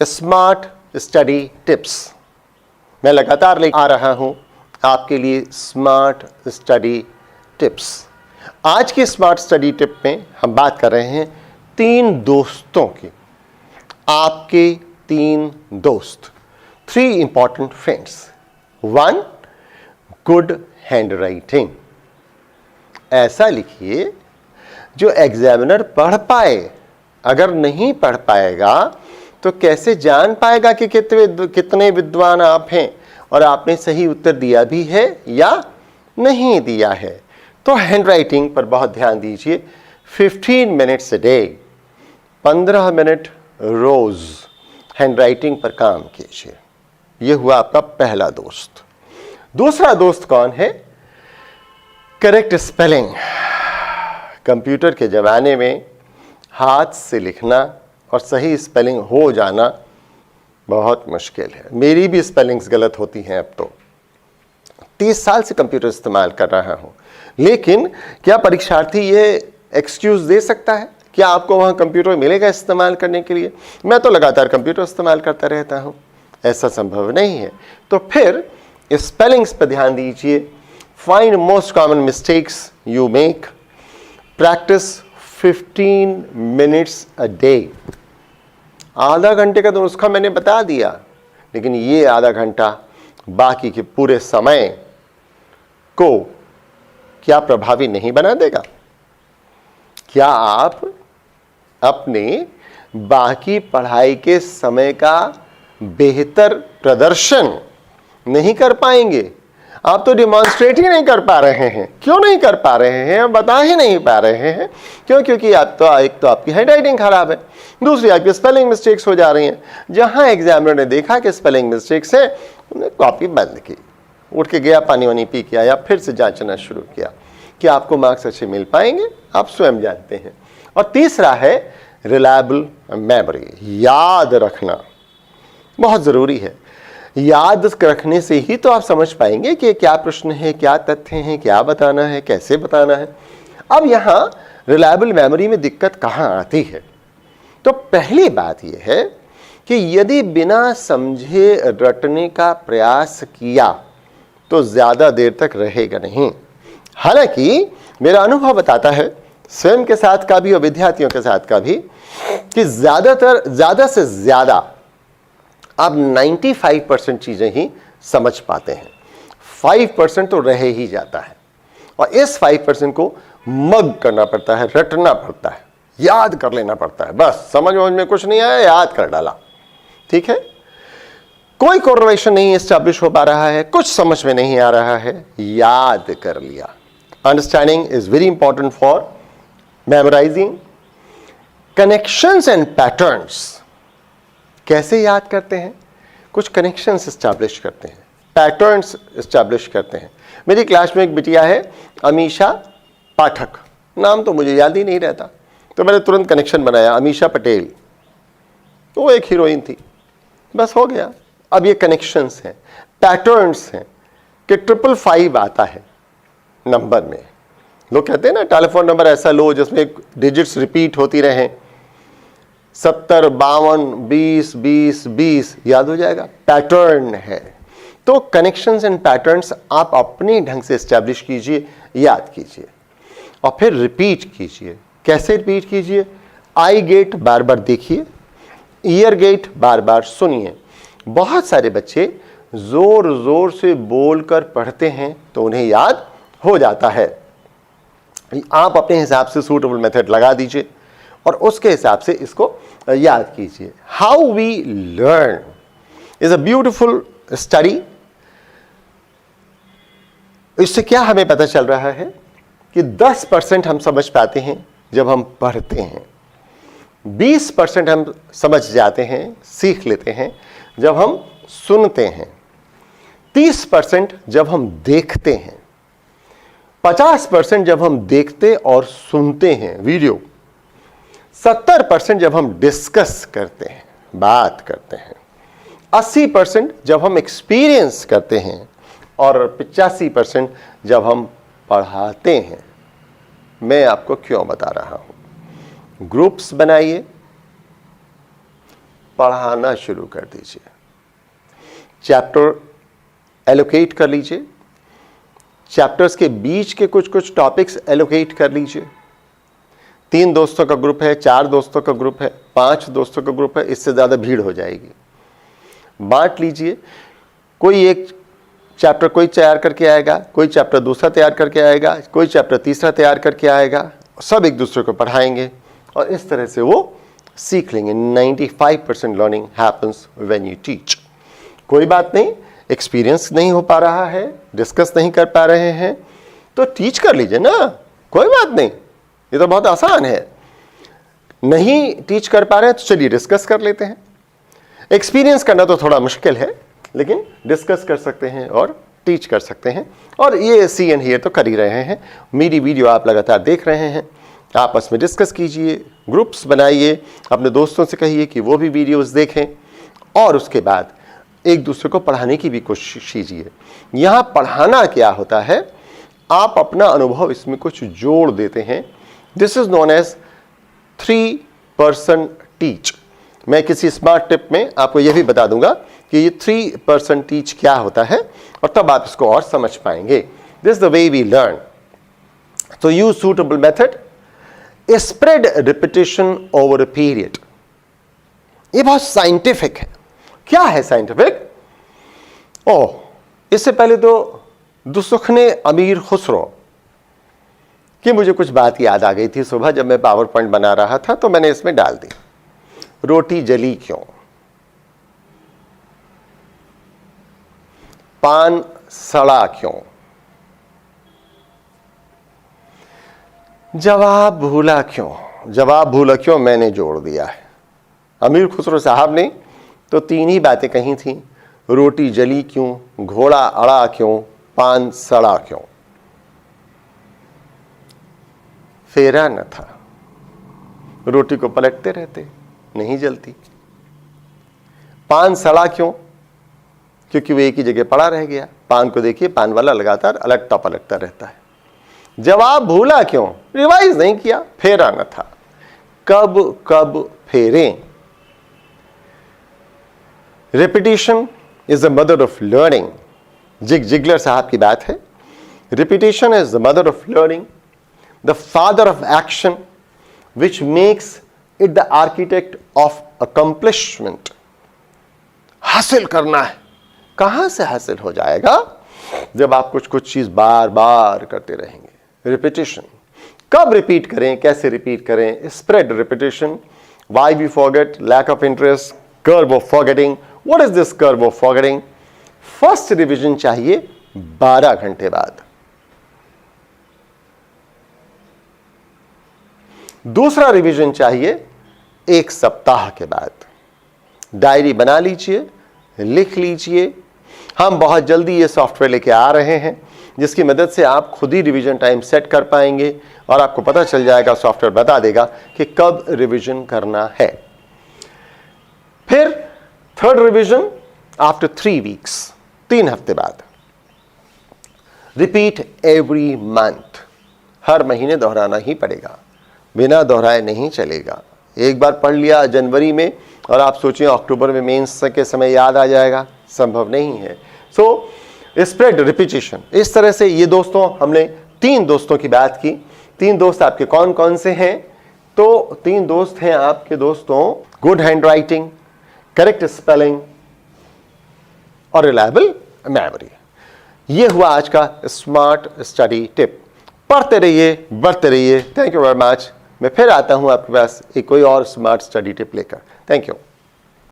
Smart study tips. मैं लगातार ले आ रहा हूं आपके लिए स्मार्ट स्टडी टिप्स। आज की स्मार्ट स्टडी टिप में हम बात कर रहे हैं 3 दोस्तों की। आपके 3 दोस्त, 3 इंपॉर्टेंट फ्रेंड्स। 1, good handwriting. ऐसा लिखिए जो एग्जामिनर पढ़ पाए। अगर नहीं पढ़ पाएगा तो कैसे जान पाएगा कि कितने विद्वान आप हैं और आपने सही उत्तर दिया भी है या नहीं दिया है। तो हैंडराइटिंग पर बहुत ध्यान दीजिए। 15 मिनट्स अ डे, 15 मिनट रोज हैंडराइटिंग पर काम कीजिए। यह हुआ आपका पहला दोस्त। दूसरा दोस्त कौन है? Correct spelling. कंप्यूटर के जमाने में हाथ से लिखना और सही स्पेलिंग हो जाना बहुत मुश्किल है। मेरी भी स्पेलिंग्स गलत होती हैं। अब तो 30 साल से कंप्यूटर इस्तेमाल कर रहा हूं, लेकिन क्या परीक्षार्थी ये एक्सक्यूज दे सकता है? क्या आपको वहां कंप्यूटर मिलेगा इस्तेमाल करने के लिए? मैं तो लगातार कंप्यूटर इस्तेमाल करता रहता हूं। ऐसा संभव नहीं है। तो फिर स्पेलिंग्स पर ध्यान दीजिए। Find most common mistakes you make. Practice 15 minutes a day. आधा घंटे का तो नुस्खा मैंने बता दिया, लेकिन ये आधा घंटा बाकी के पूरे समय को क्या प्रभावी नहीं बना देगा? क्या आप अपने बाकी पढ़ाई के समय का बेहतर प्रदर्शन नहीं कर पाएंगे? आप तो डिमॉन्स्ट्रेट ही नहीं कर पा रहे हैं। क्यों नहीं कर पा रहे हैं? बता ही नहीं पा रहे हैं। क्यों? क्योंकि आप तो एक तो आपकी हैंडराइटिंग खराब है, दूसरी आपकी स्पेलिंग मिस्टेक्स हो जा रही हैं। जहां एग्जामिनर ने देखा कि स्पेलिंग मिस्टेक्स है, उन्होंने कॉपी बंद की, उठ के गया, पानी वानी पी के आया, फिर से जांचना शुरू किया कि आपको मार्क्स अच्छे मिल पाएंगे। आप स्वयं जानते हैं। और तीसरा है रिलायबल मेमोरी। याद रखना बहुत जरूरी है। याद रखने से ही तो आप समझ पाएंगे कि क्या प्रश्न है, क्या तथ्य हैं, क्या बताना है, कैसे बताना है। अब यहां रिलायबल मेमोरी में दिक्कत कहां आती है? तो पहली बात यह है कि यदि बिना समझे रटने का प्रयास किया तो ज्यादा देर तक रहेगा नहीं। हालांकि मेरा अनुभव बताता है, स्वयं के साथ का भी और विद्यार्थियों के साथ का भी, कि ज्यादा से ज्यादा आप 95% चीजें ही समझ पाते हैं। 5% तो रह ही जाता है, और इस 5% को मग करना पड़ता है, रटना पड़ता है, याद कर लेना पड़ता है। बस समझ में कुछ नहीं आया, याद कर डाला, ठीक है। कोई कोरिलेशन नहीं एस्टैब्लिश हो पा रहा है, कुछ समझ में नहीं आ रहा है, याद कर लिया। Understanding is very important for memorising. Connections and patterns कैसे याद करते हैं? कुछ कनेक्शंस एस्टैब्लिश करते हैं, पैटर्न्स एस्टैब्लिश करते हैं। मेरी क्लास में एक बिटिया है, अमीशा पाठक, नाम तो मुझे याद ही नहीं रहता, तो मैंने तुरंत कनेक्शन बनाया, अमीशा पटेल, तो वो एक हीरोइन थी, बस हो गया। अब ये कनेक्शंस हैं, पैटर्न्स हैं कि 555 आता है नंबर में। लोग कहते हैं ना, टेलीफोन नंबर ऐसा लो जिसमें डिजिट्स रिपीट होती रहें, 70, 52, 20, 20, 20, याद हो जाएगा। पैटर्न है। तो कनेक्शंस एंड पैटर्न्स आप अपने ढंग से एस्टैब्लिश कीजिए, याद कीजिए, और फिर रिपीट कीजिए। कैसे रिपीट कीजिए? आई गेट बार बार देखिए, ईयर गेट बार बार सुनिए। बहुत सारे बच्चे जोर जोर से बोलकर पढ़ते हैं तो उन्हें याद हो जाता है। आप अपने हिसाब से सूटेबल मेथड लगा दीजिए और उसके हिसाब से इसको याद कीजिए। How we learn is a beautiful study. इससे क्या हमें पता चल रहा है कि 10% हम समझ पाते हैं जब हम पढ़ते हैं, 20% हम समझ जाते हैं, सीख लेते हैं जब हम सुनते हैं, 30% जब हम देखते हैं, 50% जब हम देखते और सुनते हैं वीडियो, 70% जब हम डिस्कस करते हैं, बात करते हैं, 80% जब हम एक्सपीरियंस करते हैं, और 85% जब हम पढ़ाते हैं। मैं आपको क्यों बता रहा हूं? ग्रुप्स बनाइए, पढ़ाना शुरू कर दीजिए। चैप्टर एलोकेट कर लीजिए, चैप्टर्स के बीच के कुछ कुछ टॉपिक्स एलोकेट कर लीजिए। 3 दोस्तों का ग्रुप है, 4 दोस्तों का ग्रुप है, 5 दोस्तों का ग्रुप है, इससे ज़्यादा भीड़ हो जाएगी। बांट लीजिए, कोई एक चैप्टर कोई तैयार करके आएगा, कोई चैप्टर दूसरा तैयार करके आएगा, कोई चैप्टर तीसरा तैयार करके आएगा, सब एक दूसरे को पढ़ाएंगे और इस तरह से वो सीख लेंगे। 95% learning happens when you teach. कोई बात नहीं, एक्सपीरियंस नहीं हो पा रहा है, डिस्कस नहीं कर पा रहे हैं, तो टीच कर लीजिए ना, कोई बात नहीं, ये तो बहुत आसान है। नहीं टीच कर पा रहे हैं तो चलिए डिस्कस कर लेते हैं। एक्सपीरियंस करना तो थोड़ा मुश्किल है, लेकिन डिस्कस कर सकते हैं और टीच कर सकते हैं। और ये सी एंड हियर तो कर ही रहे हैं। मेरी वीडियो आप लगातार देख रहे हैं, आपस में डिस्कस कीजिए, ग्रुप्स बनाइए, अपने दोस्तों से कहिए कि वो भी वीडियोस देखें और उसके बाद एक दूसरे को पढ़ाने की भी कोशिश कीजिए। यहाँ पढ़ाना क्या होता है, आप अपना अनुभव इसमें कुछ जोड़ देते हैं। This is known as 3 person teach. मैं किसी स्मार्ट टिप में आपको यह भी बता दूंगा कि ये 3 पर्सन टीच क्या होता है और तब आप इसको और समझ पाएंगे। This the way we learn. तो use suitable method, spread repetition over a period. ये बहुत साइंटिफिक है। क्या है साइंटिफिक? ओह, इससे पहले तो दुसुखने अमीर खुसरो कि मुझे कुछ बात याद आ गई थी सुबह जब मैं पावर पॉइंट बना रहा था, तो मैंने इसमें डाल दी। रोटी जली क्यों? पान सड़ा क्यों? जवाब भूला क्यों? जवाब भूला क्यों मैंने जोड़ दिया है। अमीर खुसरो साहब ने तो 3 ही बातें कही थी, रोटी जली क्यों, घोड़ा अड़ा क्यों, पान सड़ा क्यों। फेरा न था, रोटी को पलटते रहते, नहीं जलती। पान सड़ा क्यों? क्योंकि वो एक ही जगह पड़ा रह गया। पान को देखिए, पान वाला लगातार अलटता पलटता रहता है। जवाब भूला क्यों? रिवाइज नहीं किया, फेरा न था। कब कब फेरें? Repetition is the mother of learning. Ziglar साहब की बात है। Repetition is the mother of learning, the father of action, which makes it the architect of accomplishment। हासिल करना है, कहां से हासिल हो जाएगा? जब आप कुछ कुछ चीज बार बार करते रहेंगे। रिपीटिशन। कब रिपीट करें, कैसे रिपीट करें? Spread repetition. Why we forget, lack of interest, curve of forgetting. What is this curve of forgetting? First revision चाहिए 12 घंटे बाद, दूसरा रिवीजन चाहिए 1 सप्ताह के बाद। डायरी बना लीजिए, लिख लीजिए। हम बहुत जल्दी ये सॉफ्टवेयर लेके आ रहे हैं जिसकी मदद से आप खुद ही रिवीजन टाइम सेट कर पाएंगे और आपको पता चल जाएगा, सॉफ्टवेयर बता देगा कि कब रिवीजन करना है। फिर थर्ड रिवीजन आफ्टर 3 वीक्स, 3 हफ्ते बाद। रिपीट एवरी मंथ, हर महीने दोहराना ही पड़ेगा, बिना दोहराए नहीं चलेगा। एक बार पढ़ लिया जनवरी में और आप सोचिए अक्टूबर में मेंस के समय याद आ जाएगा, संभव नहीं है। So spread repetition. इस तरह से ये दोस्तों, हमने 3 दोस्तों की बात की। 3 दोस्त आपके कौन कौन से हैं? तो 3 दोस्त हैं आपके दोस्तों, good hand writing, correct spelling और रिलायबल मेमोरी। ये हुआ आज का स्मार्ट स्टडी टिप। पढ़ते रहिए, बढ़ते रहिए। Thank you very much. मैं फिर आता हूं आपके पास एक कोई और स्मार्ट स्टडी टिप लेकर। Thank you.